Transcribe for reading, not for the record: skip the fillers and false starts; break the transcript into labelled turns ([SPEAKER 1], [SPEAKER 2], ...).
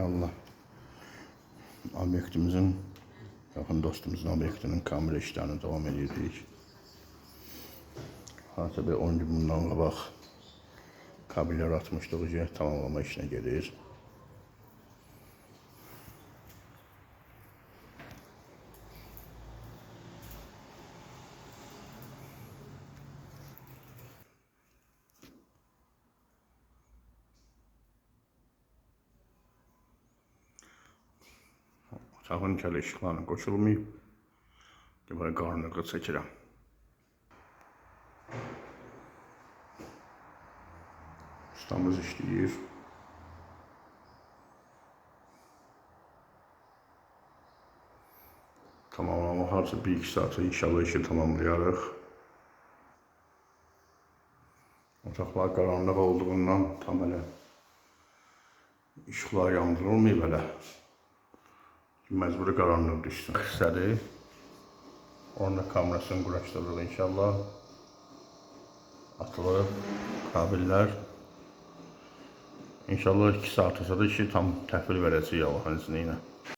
[SPEAKER 1] Allah obyektimizin, yaxın dostumuzun obyektinin kamera işlərini davam edirik. Hansısa bir 10 gün bundan qabaq kabellər atmışdıq ki, tamamlama işinə gedir. Otağın kələ işıqlarına qoşulmayıb. Böyle qarnıqı çəkirəm. Ustamız işləyir. Tamamlamaq harca 1-2 saatı inşallah işi tamamlayarıq. Otaqlar qaranlıq olduğundan tam elə işıqlar yandırılmayıb elə. Məcburi qaranlıq düşsün. Hissədir. Onun da kamerasını quraşdırırıq inşallah. Atılıb kabellər. İnşallah 2 saat sonra işi tam təhvil verəcəyik Allah'ın izniyle.